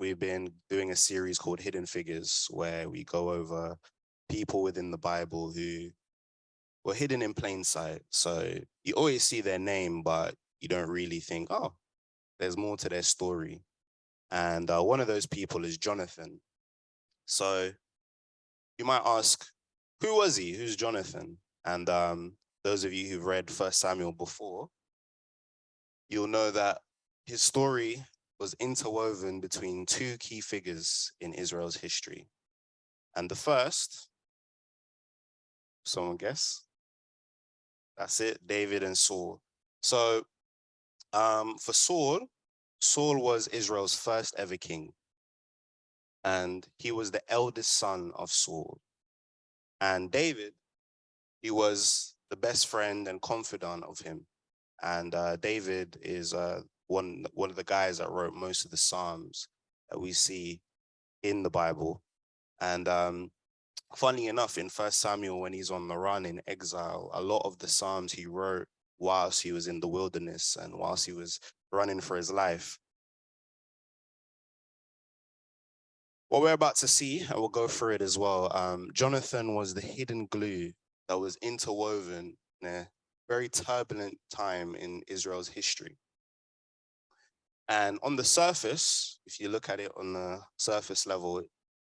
we've been doing a series called Hidden Figures, where we go over people within the Bible who were hidden in plain sight. So you always see their name, but you don't really think, oh, there's more to their story. And one of those people is Jonathan. So you might ask, who was he? Who's Jonathan? And those of you who've read First Samuel before, you'll know that his story was interwoven between two key figures in Israel's history. And the first, someone guess? That's it, David and Saul. So for Saul, Saul was Israel's first ever king. And he was the eldest son of Saul. And David, he was the best friend and confidant of him. And David is one of the guys that wrote most of the Psalms that we see in the Bible. And funny enough, in First Samuel, when he's on the run in exile, a lot of the Psalms he wrote whilst he was in the wilderness and whilst he was running for his life. What we're about to see, and we'll go through it as well, Jonathan was the hidden glue that was interwoven in a very turbulent time in Israel's history. And on the surface, if you look at it on the surface level,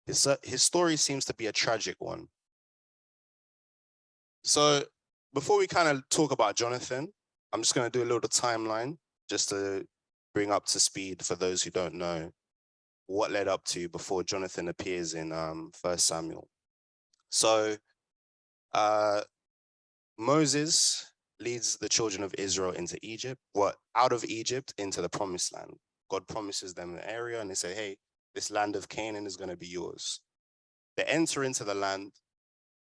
his story seems to be a tragic one. So before we kind of talk about Jonathan, I'm just going to do a little timeline just to bring up to speed for those who don't know what led up to before Jonathan appears in 1 Samuel. So Moses leads the children of Israel into Egypt, out of Egypt into the promised land. God promises them an area and they say, hey, this land of Canaan is going to be yours. They enter into the land.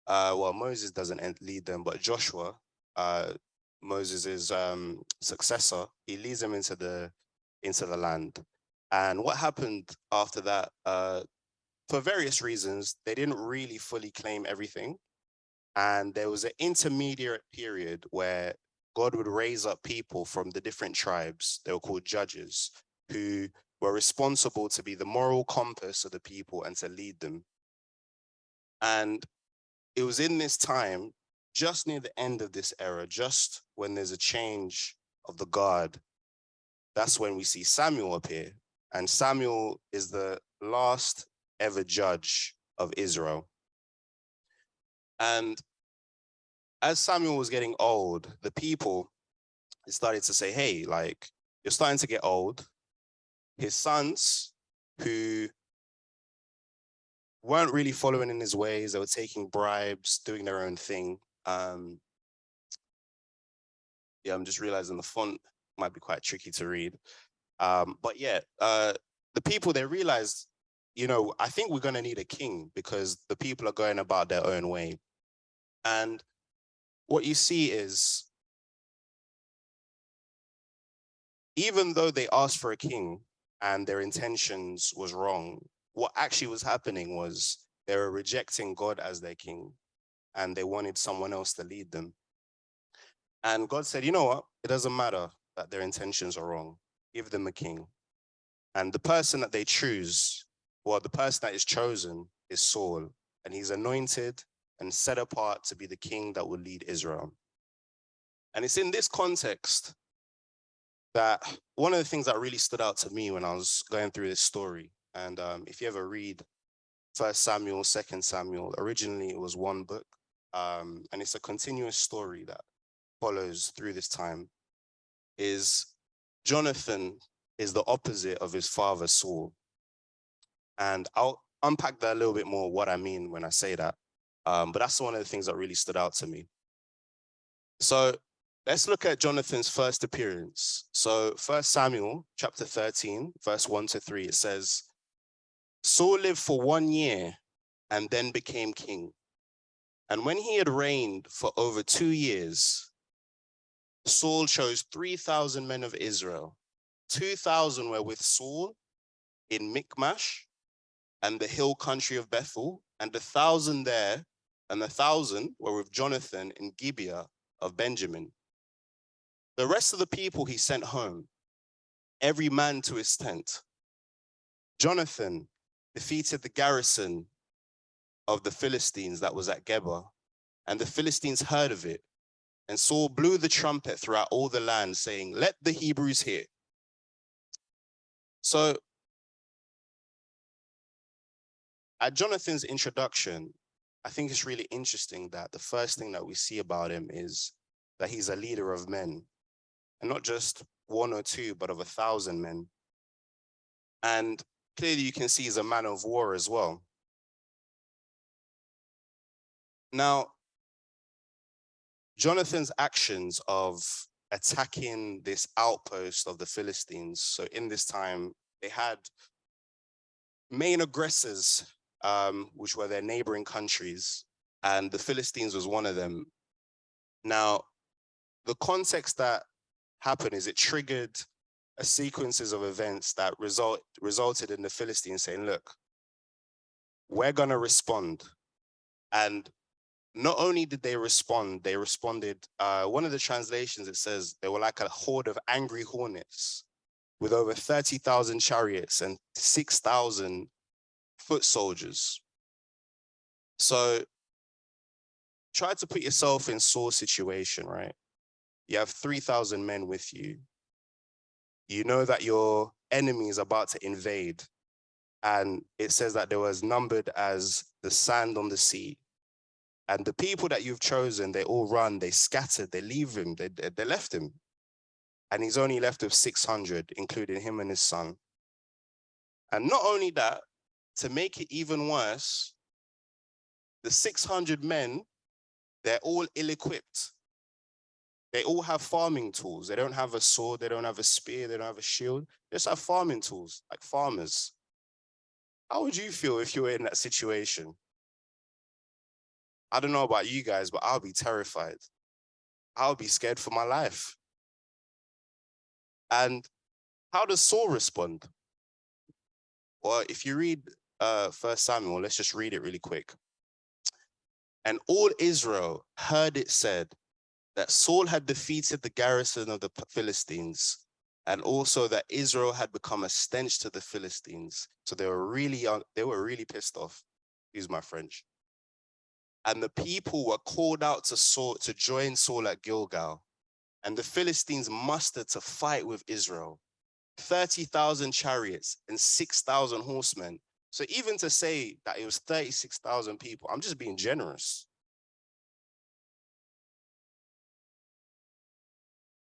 Moses doesn't lead them, but Joshua, Moses' successor, he leads them into the land. And what happened after that, for various reasons, they didn't really fully claim everything. And there was an intermediate period where God would raise up people from the different tribes. They were called judges, who were responsible to be the moral compass of the people and to lead them. And it was in this time, just near the end of this era, just when there's a change of the guard, that's when we see Samuel appear. And Samuel is the last ever judge of Israel. And as Samuel was getting old, the people started to say, hey, like, you're starting to get old. His sons, who weren't really following in his ways, they were taking bribes, doing their own thing. I'm just realizing the font might be quite tricky to read. The people, they realized, I think we're going to need a king because the people are going about their own way. And what you see is, even though they asked for a king and their intentions was wrong, what actually was happening was they were rejecting God as their king and they wanted someone else to lead them. And God said, you know what? It doesn't matter that their intentions are wrong. Give them a king. And the person that they choose, the person that is chosen is Saul. And he's anointed and set apart to be the king that will lead Israel. And it's in this context that one of the things that really stood out to me when I was going through this story, and if you ever read 1 Samuel, 2 Samuel, originally it was one book, and it's a continuous story that follows through this time, is Jonathan is the opposite of his father, Saul. And I'll unpack that a little bit more, what I mean when I say that. But that's one of the things that really stood out to me. So let's look at Jonathan's first appearance. So 1 Samuel chapter 13, verse 1-3, it says, Saul lived for 1 year and then became king. And when he had reigned for over 2 years, Saul chose 3,000 men of Israel. 2,000 were with Saul in Michmash and the hill country of Bethel, and 1,000 there, and 1,000 were with Jonathan in Gibeah of Benjamin. The rest of the people he sent home, every man to his tent. Jonathan defeated the garrison of the Philistines that was at Geba, and the Philistines heard of it. And Saul blew the trumpet throughout all the land, saying, "Let the Hebrews hear." So at Jonathan's introduction, I think it's really interesting that the first thing that we see about him is that he's a leader of men, and not just one or two, but of 1,000 men. And clearly you can see he's a man of war as well. Now, Jonathan's actions of attacking this outpost of the Philistines, so in this time, they had main aggressors, which were their neighboring countries, and the Philistines was one of them. Now, the context that happened is it triggered a sequences of events that resulted in the Philistines saying, "Look, we're going to respond." And not only did they respond, they responded. One of the translations, it says they were like a horde of angry hornets with over 30,000 chariots and 6,000 foot soldiers. So try to put yourself in Saul's situation, right? You have 3,000 men with you. You know that your enemy is about to invade. And it says that they were as numbered as the sand on the sea. And the people that you've chosen, they all run, they scattered, they leave him, they left him. And he's only left with 600, including him and his son. And not only that, to make it even worse, the 600 men, they're all ill-equipped. They all have farming tools. They don't have a sword, they don't have a spear, they don't have a shield. They just have farming tools, like farmers. How would you feel if you were in that situation? I don't know about you guys, but I'll be terrified. I'll be scared for my life. And how does Saul respond? Well, if you read 1 Samuel, let's just read it really quick. And all Israel heard it said that Saul had defeated the garrison of the Philistines, and also that Israel had become a stench to the Philistines. So they were really pissed off. Excuse my French. And the people were called out to Saul to join Saul at Gilgal. And the Philistines mustered to fight with Israel, 30,000 chariots and 6,000 horsemen. So even to say that it was 36,000 people, I'm just being generous.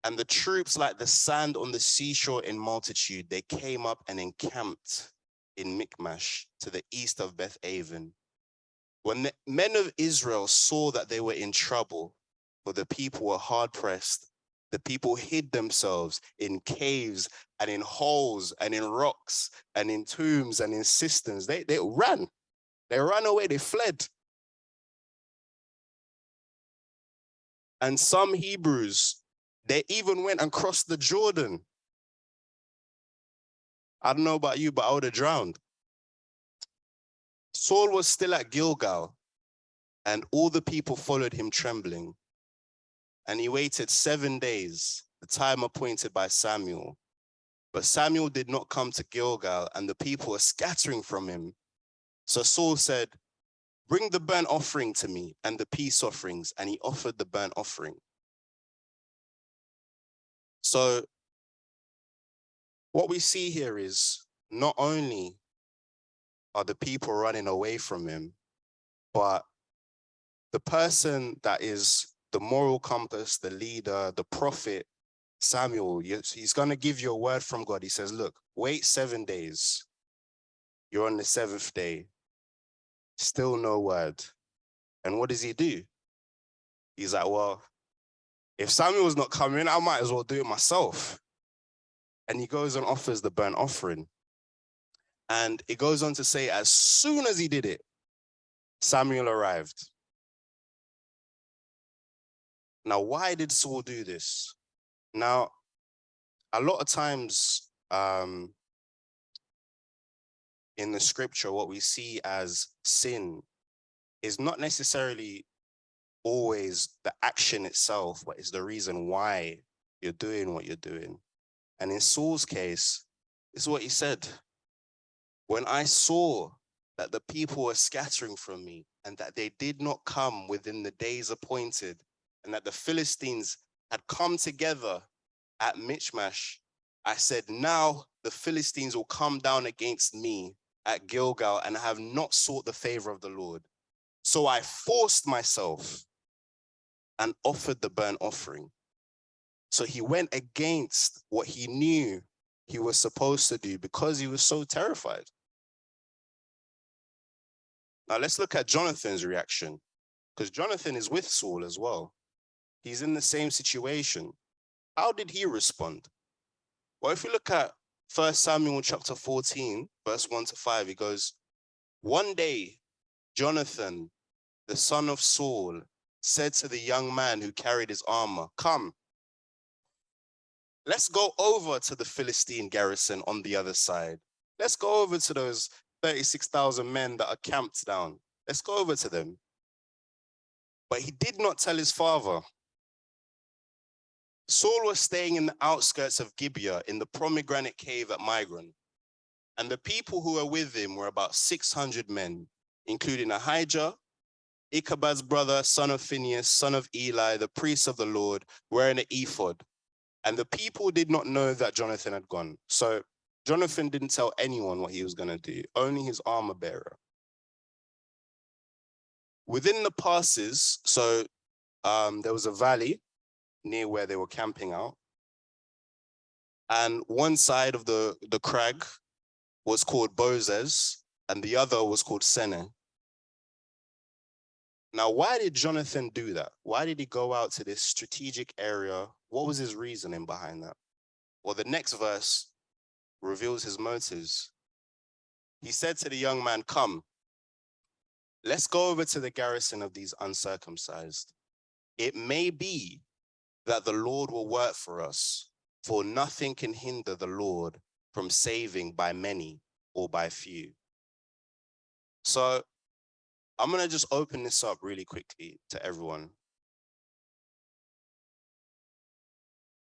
And the troops, like the sand on the seashore in multitude, they came up and encamped in Michmash to the east of Beth-aven. When the men of Israel saw that they were in trouble, for the people were hard pressed, the people hid themselves in caves and in holes and in rocks and in tombs and in cisterns. They ran away, they fled. And some Hebrews, they even went and crossed the Jordan. I don't know about you, but I would have drowned. Saul was still at Gilgal, and all the people followed him trembling. And he waited 7 days, the time appointed by Samuel. But Samuel did not come to Gilgal, and the people were scattering from him. So Saul said, "Bring the burnt offering to me and the peace offerings." And he offered the burnt offering. So what we see here is not only are the people running away from him, but the person that is the moral compass, the leader, the prophet, Samuel, he's going to give you a word from God. He says, "Look, wait 7 days. You're on the 7th day. Still no word." And what does he do? He's like, "Well, if Samuel's not coming, I might as well do it myself." And he goes and offers the burnt offering. And it goes on to say, as soon as he did it, Samuel arrived. Now, why did Saul do this? Now, a lot of times in the scripture, what we see as sin is not necessarily always the action itself, but it's the reason why you're doing what you're doing. And in Saul's case, it's what he said. When I saw that the people were scattering from me, and that they did not come within the days appointed, and that the Philistines had come together at Michmash, I said, now the Philistines will come down against me at Gilgal, and have not sought the favor of the Lord. So I forced myself and offered the burnt offering. So he went against what he knew he was supposed to do because he was so terrified. Now let's look at Jonathan's reaction, because Jonathan is with Saul as well. He's in the same situation. How did he respond? Well, if we look at 1 Samuel chapter 14, verse 1 to 5, he goes, one day, Jonathan, the son of Saul, said to the young man who carried his armor, come, let's go over to the Philistine garrison on the other side. Let's go over to those 36,000 men that are camped down. Let's go over to them. But he did not tell his father. Saul was staying in the outskirts of Gibeah in the pomegranate cave at Migron. And the people who were with him were about 600 men, including Ahijah, Ichabod's brother, son of Phinehas, son of Eli, the priest of the Lord, wearing an ephod. And the people did not know that Jonathan had gone. So Jonathan didn't tell anyone what he was going to do, only his armor bearer. Within the passes, so there was a valley near where they were camping out. And one side of the crag was called Bozez, and the other was called Seneh. Now, why did Jonathan do that? Why did he go out to this strategic area? What was his reasoning behind that? Well, the next verse reveals his motives. He said to the young man, come, let's go over to the garrison of these uncircumcised. It may be that the Lord will work for us, for nothing can hinder the Lord from saving by many or by few. So I'm going to just open this up really quickly to everyone.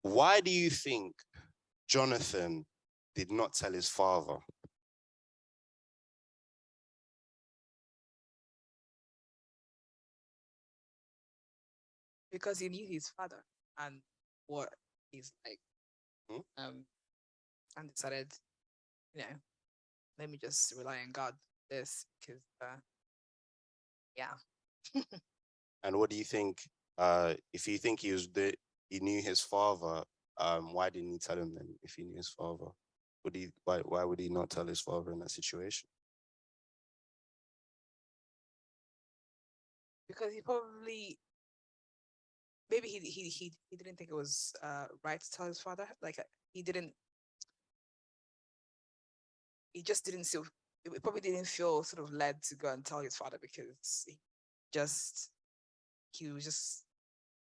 Why do you think Jonathan did not tell his father? Because he knew his father and what he's like. Hmm? And decided, let me just rely on God for this because, yeah. And what do you think? If you think he knew his father, why didn't he tell him then? If he knew his father, why would he not tell his father in that situation? Because he probably, maybe he didn't think it was right to tell his father. Like he didn't. He just didn't feel. He probably didn't feel sort of led to go and tell his father because just he was just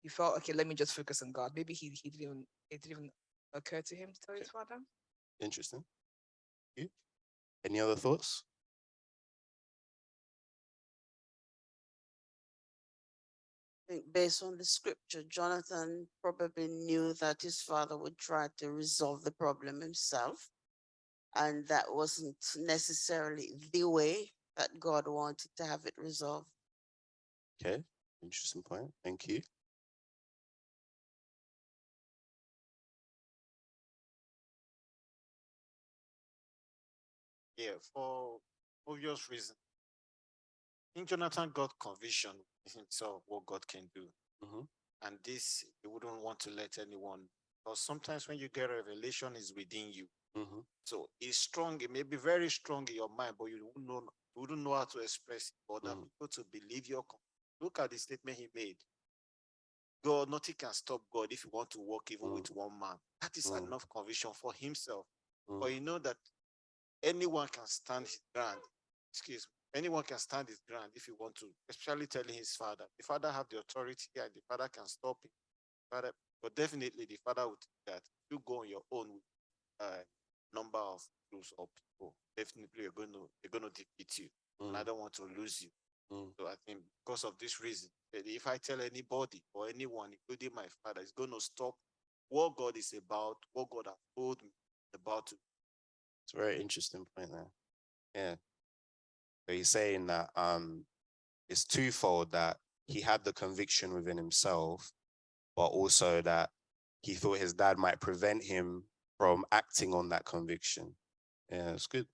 he felt okay. Let me just focus on God. Maybe he didn't even it didn't even occur to him to tell his father. Interesting. You? Any other thoughts? I think based on the scripture, Jonathan probably knew that his father would try to resolve the problem himself. And that wasn't necessarily the way that God wanted to have it resolved. Okay, interesting point. Thank you. Yeah, for obvious reasons. I think Jonathan got conviction himself what God can do. Mm-hmm. And this, he wouldn't want to let anyone, because sometimes when you get a revelation, is within you. Mm-hmm. So it's strong, it may be very strong in your mind, but you wouldn't know how to express it for other people to believe your. Look at the statement he made. God, nothing can stop God if you want to walk even with one man. That is enough conviction for himself. But you know that anyone can stand his ground. Excuse me. Anyone can stand his ground if you want to, especially telling his father. The father have the authority and the father can stop him. Father, but definitely the father would think that if you go on your own with number of rules or people, definitely you're going to defeat you. And I don't want to lose you. So I think because of this reason, if I tell anybody or anyone, including my father, it's going to stop what God is about, what God has told me about. It's a very interesting point there. Yeah. So he's saying that it's twofold, that he had the conviction within himself, but also that he thought his dad might prevent him from acting on that conviction. Yeah, it's good.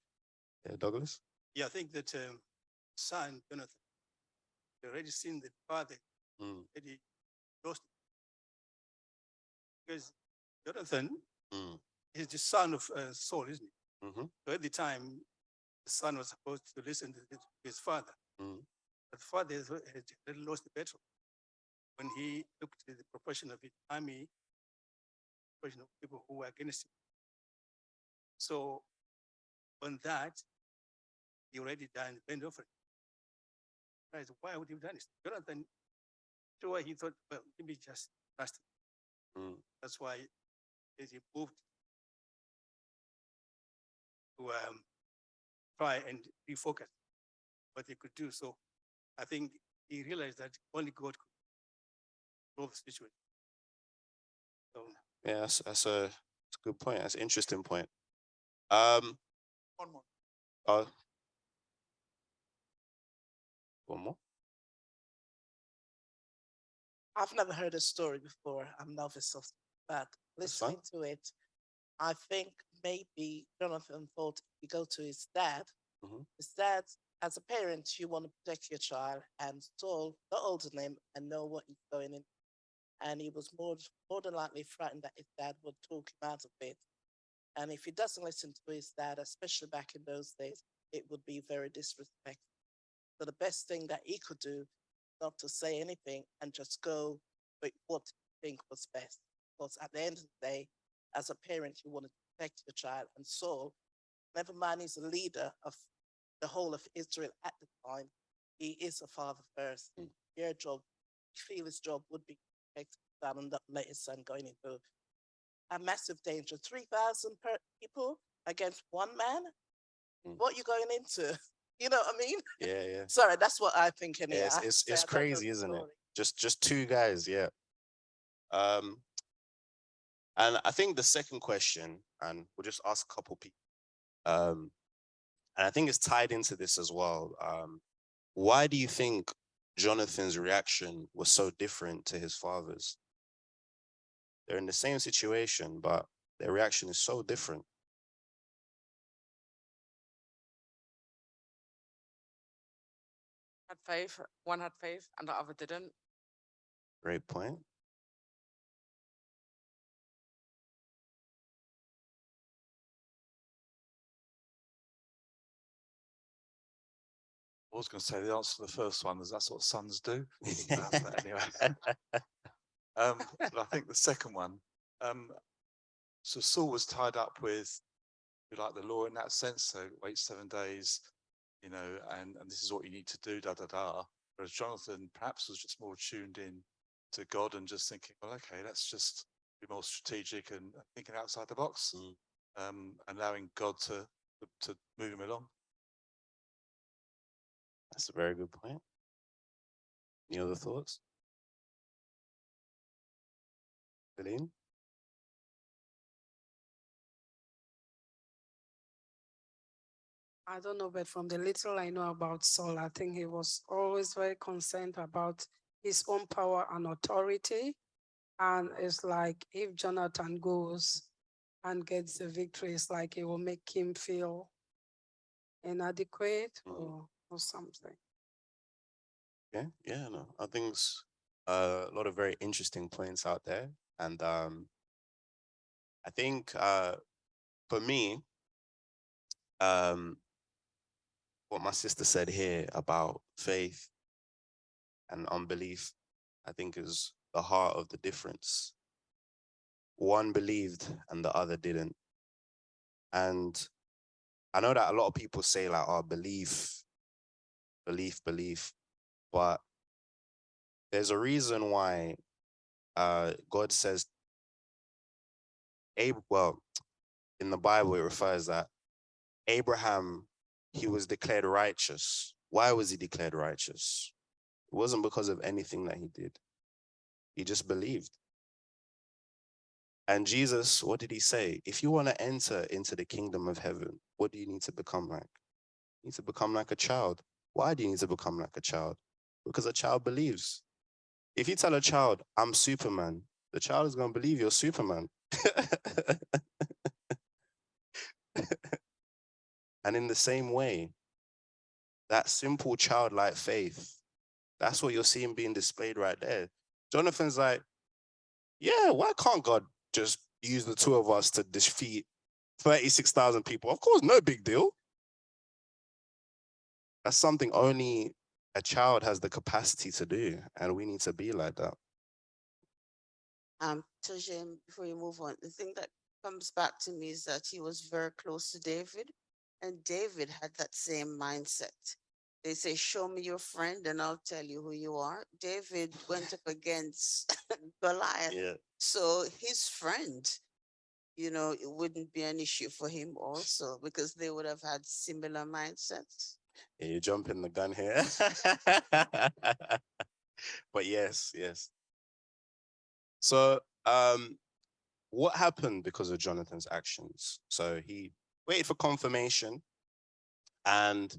Yeah, Douglas? Yeah, I think that son, Jonathan, already seen the father, Mm, already lost because Jonathan mm, is the son of Saul, isn't he? mm-hmm, So at the time, the son was supposed to listen to his father. mm, But the father had already lost the battle when he looked at the proportion of his army, proportion of people who were against him. So on that, he already done the bend offering. Right? Why would he have done this? Jonathan, sure, he thought, well, maybe just trust him. mm. That's why he moved to try and refocus what he could do. So I think he realized that only God could solve the situation. So Yeah, that's a good point. That's an interesting point. Um, one more. uh, one more. I've never heard a story before. I'm novice of, but That's fine. listening to it, I think maybe Jonathan thought if you go to his dad, Mhm. his dad, as a parent, you want to protect your child, and Saul got older than him and know what he's going in, and he was more than likely frightened that his dad would talk him out of it. And if he doesn't listen to his dad, especially back in those days, it would be very disrespectful. So the best thing that he could do, not to say anything and just go with what he think was best. Because at the end of the day, as a parent, you want to protect your child. And Saul, never mind he's a leader of the whole of Israel at the time, he is a father first. Mm. Your job, feel his job would be to protect his son and not let his son go into a massive danger. 3,000 people against one man? Mm. What you going into? You know what I mean? Yeah, yeah. Sorry, that's what I think. Yeah, Anyway, it's crazy, isn't it? Just two guys, yeah. Um, and I think the second question, and we'll just ask a couple people. And I think it's tied into this as well. Why do you think Jonathan's reaction was so different to his father's? They're in the same situation, but their reaction is so different. Had faith, one had faith, and the other didn't. Great point. I was going to say the answer to the first one is that's what sons do. But anyway, but I think the second one, so Saul was tied up with, like, the law in that sense. So wait 7 days, and this is what you need to do, da da da. Whereas Jonathan perhaps was just more tuned in to God and just thinking, well, okay, let's just be more strategic and thinking outside the box, allowing God to move him along. That's a very good point. Any other thoughts? Celine? I don't know, but from the little I know about Saul, I think he was always very concerned about his own power and authority. And it's like if Jonathan goes and gets the victory, it's like it will make him feel inadequate or something. Yeah, no. I think it's a lot of very interesting points out there. And I think for me, um, what my sister said here about faith and unbelief, I think is the heart of the difference. One believed and the other didn't. And I know that a lot of people say like, oh, belief, but there's a reason why God says, well, in the Bible, it refers that Abraham, he was declared righteous. Why was he declared righteous? It wasn't because of anything that he did. He just believed. And Jesus, what did he say? If you want to enter into the kingdom of heaven, what do you need to become like? You need to become like a child. Why do you need to become like a child? Because a child believes. If you tell a child, I'm Superman, the child is going to believe you're Superman. And in the same way, that simple childlike faith, that's what you're seeing being displayed right there. Jonathan's like, yeah, why can't God just use the two of us to defeat 36,000 people? Of course, no big deal. That's something only a child has the capacity to do, and we need to be like that. Tajhame, before you move on, the thing that comes back to me is that he was very close to David, and David had that same mindset. They say, show me your friend and I'll tell you who you are. David went up against Goliath. Yeah. So his friend, it wouldn't be an issue for him also because they would have had similar mindsets. Yeah, you're jumping the gun here. But yes, yes. So, what happened because of Jonathan's actions? So he waited for confirmation, and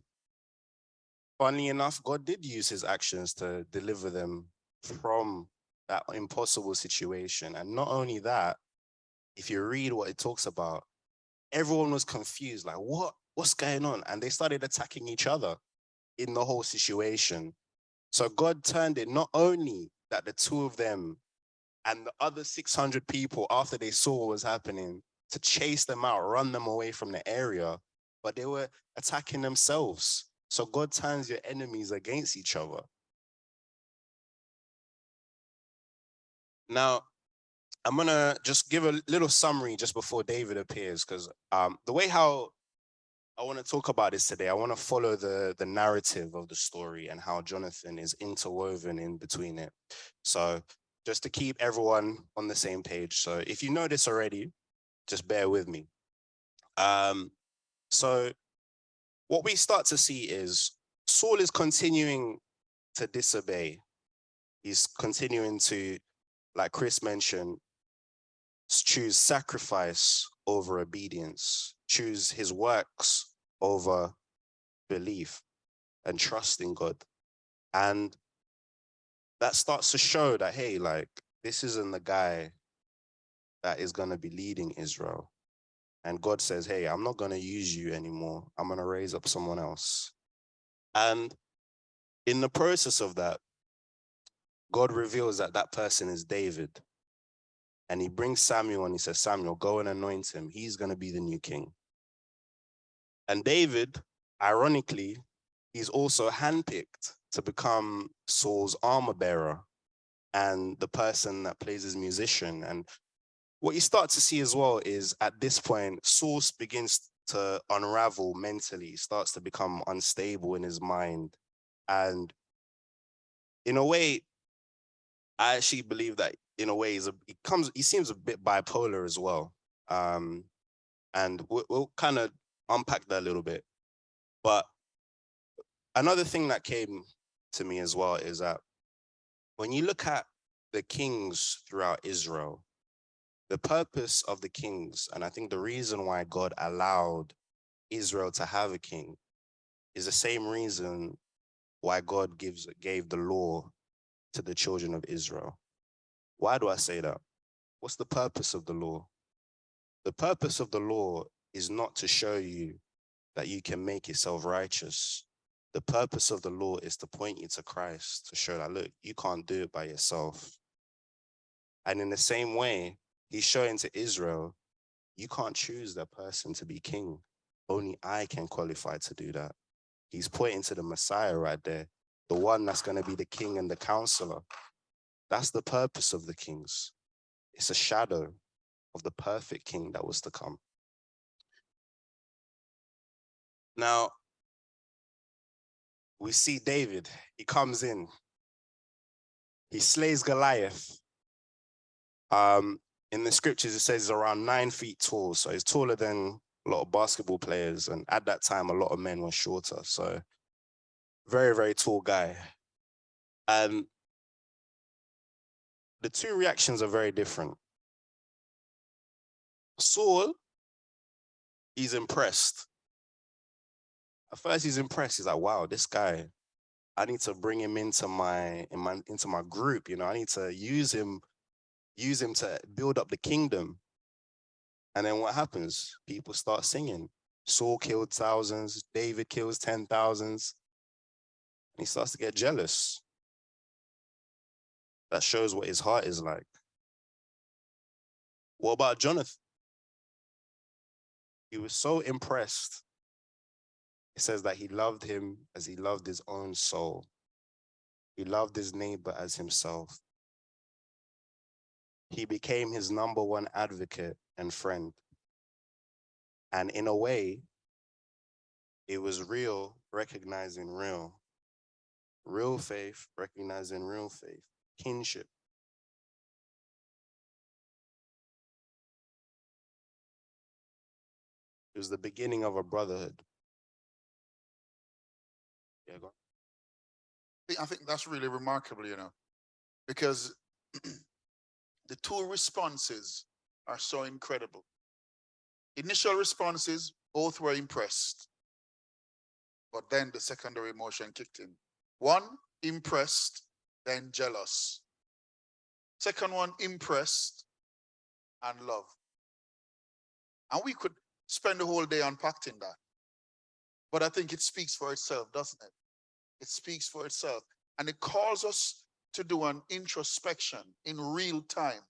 funnily enough, God did use his actions to deliver them from that impossible situation. And not only that, if you read what it talks about, everyone was confused, like, what's going on? And they started attacking each other in the whole situation. So God turned it not only that the two of them and the other 600 people, after they saw what was happening, to chase them out, run them away from the area, but they were attacking themselves. So God turns your enemies against each other. Now, I'm gonna just give a little summary just before David appears, because the way how I want to talk about this today, I want to follow the narrative of the story and how Jonathan is interwoven in between it. So just to keep everyone on the same page. So if you know this already, just bear with me. So what we start to see is Saul is continuing to disobey. He's continuing to, like Chris mentioned, choose sacrifice over obedience, choose his works over belief and trust in God. And that starts to show that, hey, like, this isn't the guy that is going to be leading Israel. And God says, hey, I'm not going to use you anymore. I'm going to raise up someone else. And in the process of that, God reveals that that person is David. And he brings Samuel and he says, Samuel, go and anoint him. He's going to be the new king. And David, ironically, he's also handpicked to become Saul's armor bearer and the person that plays as musician. And what you start to see as well is at this point, Saul begins to unravel mentally, starts to become unstable in his mind. And in a way, I actually believe that in a way he seems a bit bipolar as well. And we'll kind of unpack that a little bit. But another thing that came to me as well is that when you look at the kings throughout Israel, the purpose of the kings, and I think the reason why God allowed Israel to have a king is the same reason why God gave the law to the children of Israel. Why do I say that? What's the purpose of the law? The purpose of the law is not to show you that you can make yourself righteous. The purpose of the law is to point you to Christ, to show that, look, you can't do it by yourself. And in the same way, he's showing to Israel, you can't choose that person to be king. Only I can qualify to do that. He's pointing to the Messiah right there, the one that's going to be the king and the counselor. That's the purpose of the kings. It's a shadow of the perfect king that was to come. Now, we see David. He comes in. He slays Goliath. In the scriptures, it says he's around 9 feet tall. So he's taller than a lot of basketball players. And at that time, a lot of men were shorter. So very, very tall guy. And the two reactions are very different. Saul, he's impressed. At first he's impressed. He's like, wow, this guy, I need to bring him into my group, you know. I need to use him to build up the kingdom. And then what happens? People start singing. Saul killed thousands, David kills 10,000s, and he starts to get jealous. That shows what his heart is like. What about Jonathan? He was so impressed. It says that he loved him as he loved his own soul. He loved his neighbor as himself. He became his number one advocate and friend. And in a way, it was real recognizing real. Real faith recognizing real faith. Kinship. It was the beginning of a brotherhood. Yeah, go on. I think that's really remarkable, because the two responses are so incredible. Initial responses, both were impressed, but then the secondary emotion kicked in. One, impressed, then jealous. Second one, impressed and love. And we could spend the whole day unpacking that. But I think it speaks for itself, doesn't it? It speaks for itself. And it calls us to do an introspection in real time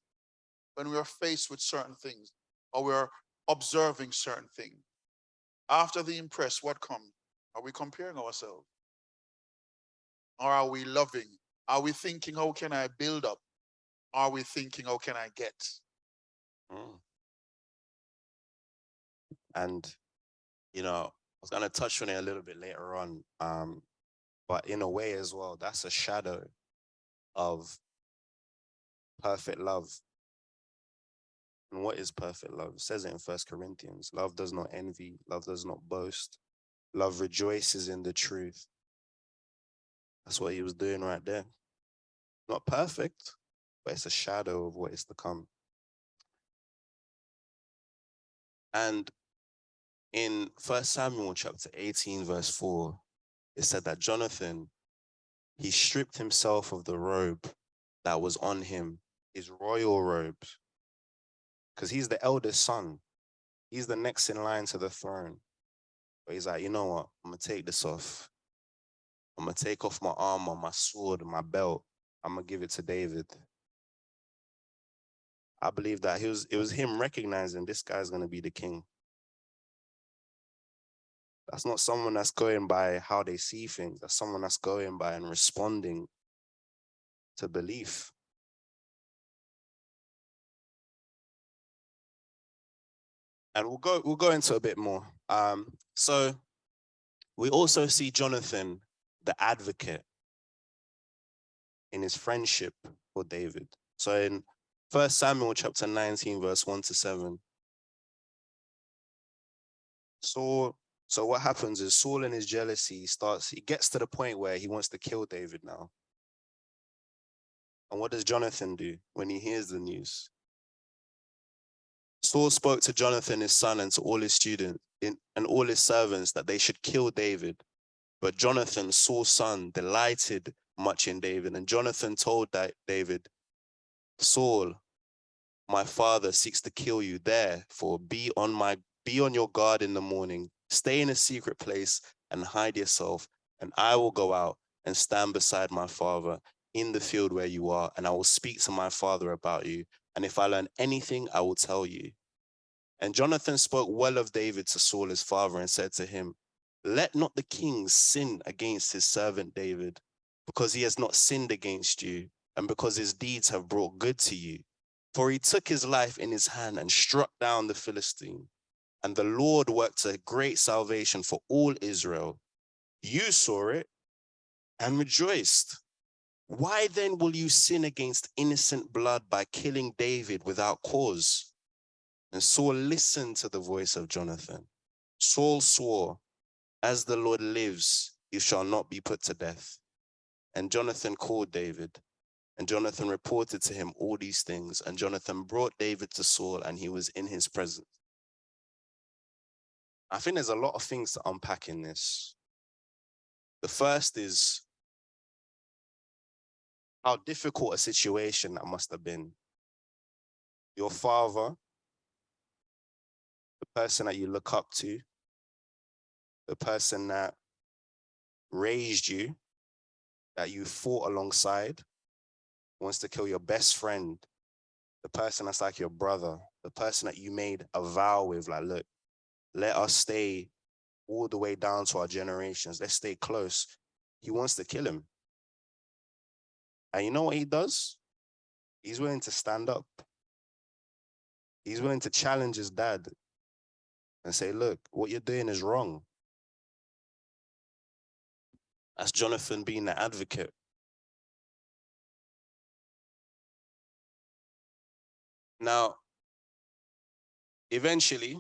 when we are faced with certain things or we're observing certain things. After the impress, what comes? Are we comparing ourselves? Or are we loving? Are we thinking, how can I build up? Are we thinking, how can I get? And, I was going to touch on it a little bit later on. But in a way as well, that's a shadow of perfect love. And what is perfect love? It says it in 1 Corinthians. Love does not envy. Love does not boast. Love rejoices in the truth. That's what he was doing right there. Not perfect, but it's a shadow of what is to come. And in 1 Samuel chapter 18, verse 4, it said that Jonathan, he stripped himself of the robe that was on him, his royal robe, because he's the eldest son. He's the next in line to the throne. But he's like, you know what? I'm going to take this off. I'm going to take off my armor, my sword, my belt. I'm going to give it to David. I believe that it was him recognizing this guy's going to be the king. That's not someone that's going by how they see things. That's someone that's going by and responding to belief. And we'll go into a bit more. So we also see Jonathan, the advocate, in his friendship for David. So in 1 Samuel chapter 19, verse 1-7, so what happens is Saul in his jealousy he gets to the point where he wants to kill David now. And what does Jonathan do when he hears the news? Saul spoke to Jonathan, his son, and to all his students and all his servants that they should kill David. But Jonathan, Saul's son, delighted much in David. And Jonathan told David, Saul, my father seeks to kill you. Therefore, be on your guard in the morning. Stay in a secret place and hide yourself. And I will go out and stand beside my father in the field where you are. And I will speak to my father about you. And if I learn anything, I will tell you. And Jonathan spoke well of David to Saul, his father, and said to him, let not the king sin against his servant David, because he has not sinned against you, and because his deeds have brought good to you. For he took his life in his hand and struck down the Philistine. And the Lord worked a great salvation for all Israel. You saw it and rejoiced. Why then will you sin against innocent blood by killing David without cause? And Saul listened to the voice of Jonathan. Saul swore, as the Lord lives, you shall not be put to death. And Jonathan called David, and Jonathan reported to him all these things. And Jonathan brought David to Saul, and he was in his presence. I think there's a lot of things to unpack in this. The first is how difficult a situation that must have been. Your father, the person that you look up to, the person that raised you, that you fought alongside, wants to kill your best friend, the person that's like your brother, the person that you made a vow with, like, look, let us stay all the way down to our generations. Let's stay close. He wants to kill him. And you know what he does? He's willing to stand up. He's willing to challenge his dad and say, look, what you're doing is wrong. That's Jonathan being the advocate. Now, eventually,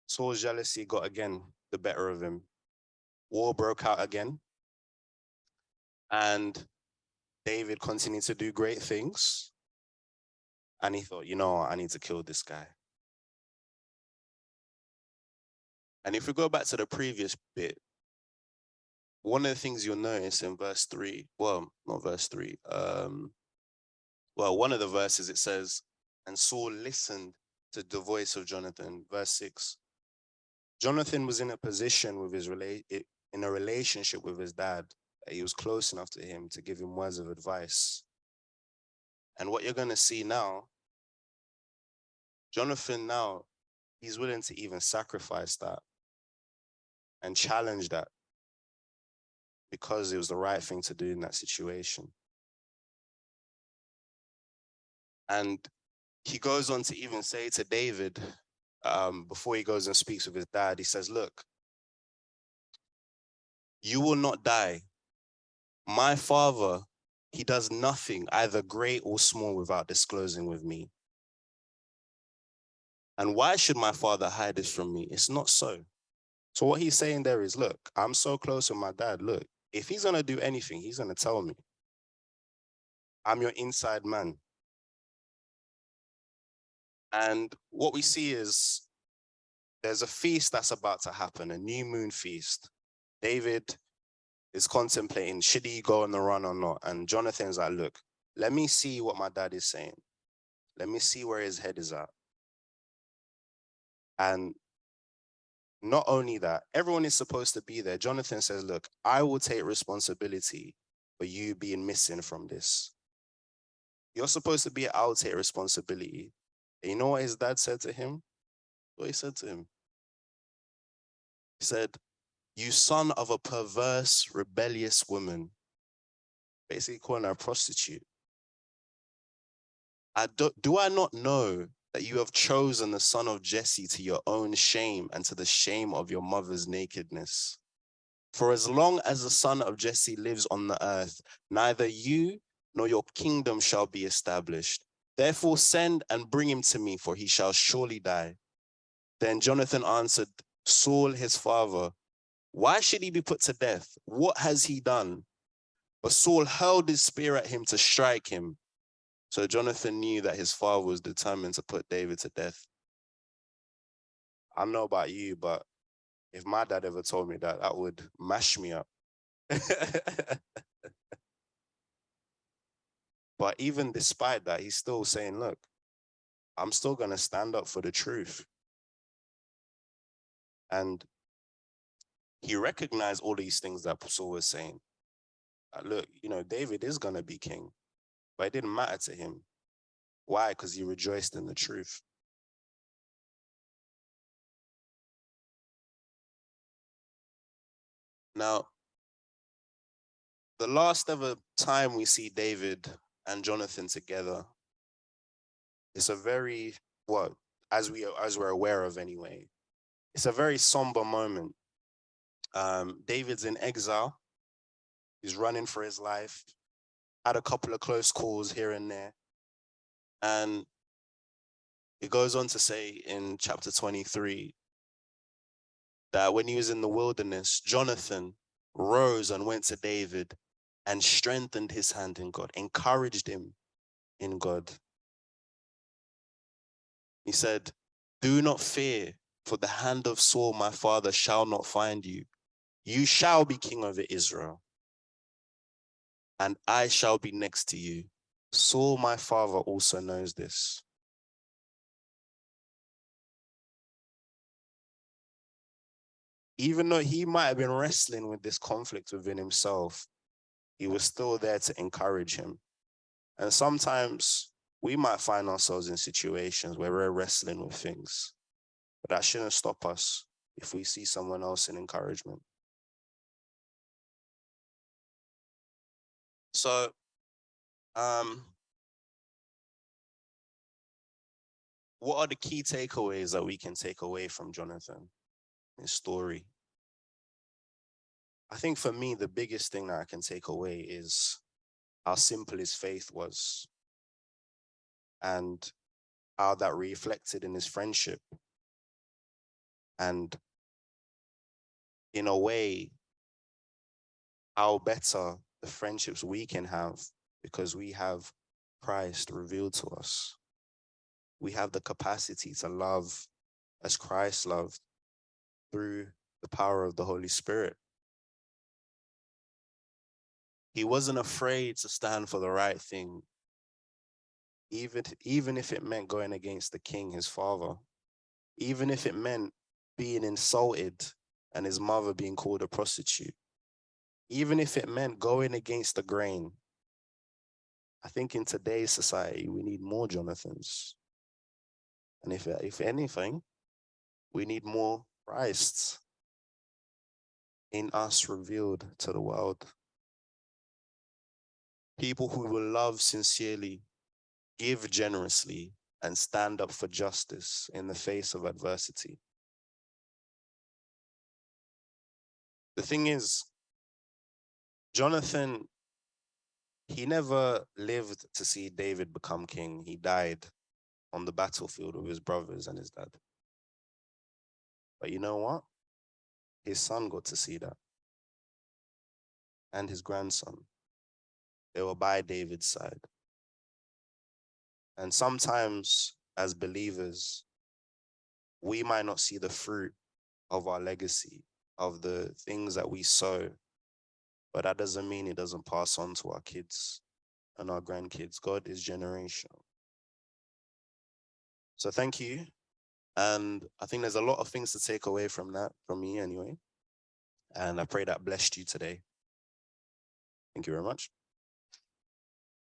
Saul's jealousy got again the better of him. War broke out again. And David continued to do great things. And he thought, you know what, I need to kill this guy. And if we go back to the previous bit, one of the things you'll notice in verse 3, well, not verse 3, one of the verses it says, and Saul listened to the voice of Jonathan. Verse 6, Jonathan was in a position with in a relationship with his dad, that he was close enough to him to give him words of advice. And what you're going to see now, Jonathan now, he's willing to even sacrifice that and challenge that because it was the right thing to do in that situation. And he goes on to even say to David, before he goes and speaks with his dad, he says, look, you will not die. My father, he does nothing, either great or small, without disclosing with me. And why should my father hide this from me? It's not so. So what he's saying there is, look, I'm so close with my dad. Look, if he's going to do anything, he's going to tell me. I'm your inside man. And what we see is there's a feast that's about to happen, a new moon feast. David is contemplating, should he go on the run or not? And Jonathan's like, look, let me see what my dad is saying. Let me see where his head is at. And not only that, everyone is supposed to be there. Jonathan says, look, I will take responsibility for you being missing from this. You're supposed to be, I'll take responsibility. And you know what his dad said to him? What he said to him? He said, you son of a perverse, rebellious woman. Basically calling her a prostitute. Do I not know that you have chosen the son of Jesse to your own shame and to the shame of your mother's nakedness? For as long as the son of Jesse lives on the earth, neither you nor your kingdom shall be established. Therefore send and bring him to me, for he shall surely die. Then Jonathan answered Saul his father, why should he be put to death? What has he done? But Saul hurled his spear at him to strike him. So Jonathan knew that his father was determined to put David to death. I don't know about you, but if my dad ever told me that, that would mash me up. But even despite that, he's still saying, look, I'm still going to stand up for the truth. And he recognized all these things that Saul was saying. Look, David is going to be king, but it didn't matter to him. Why? Because he rejoiced in the truth. Now, the last ever time we see David and Jonathan together, it's a very, as we're aware of anyway, it's a very somber moment. David's in exile. He's running for his life, had a couple of close calls here and there. And it goes on to say in chapter 23 that when he was in the wilderness, Jonathan rose and went to David and strengthened his hand in God, encouraged him in God. He said, do not fear, for the hand of Saul, my father, shall not find you. You shall be king over Israel, and I shall be next to you. Saul, my father, also knows this. Even though he might have been wrestling with this conflict within himself, he was still there to encourage him. And sometimes we might find ourselves in situations where we're wrestling with things, but that shouldn't stop us if we see someone else in encouragement. So, what are the key takeaways that we can take away from Jonathan, his story? I think for me, the biggest thing that I can take away is how simple his faith was and how that reflected in his friendship. And in a way, how better the friendships we can have because we have Christ revealed to us. We have the capacity to love as Christ loved through the power of the Holy Spirit. He wasn't afraid to stand for the right thing, even if it meant going against the king, his father, even if it meant being insulted and his mother being called a prostitute, even if it meant going against the grain. I think in today's society, we need more Jonathans. And if anything, we need more Christs in us revealed to the world. People who will love sincerely, give generously, and stand up for justice in the face of adversity. The thing is, Jonathan, he never lived to see David become king. He died on the battlefield with his brothers and his dad. But you know what? His son got to see that. And his grandson. They were by David's side. And sometimes, as believers, we might not see the fruit of our legacy, of the things that we sow, but that doesn't mean it doesn't pass on to our kids and our grandkids. God is generational. So thank you. And I think there's a lot of things to take away from that, from me anyway. And I pray that blessed you today. Thank you very much.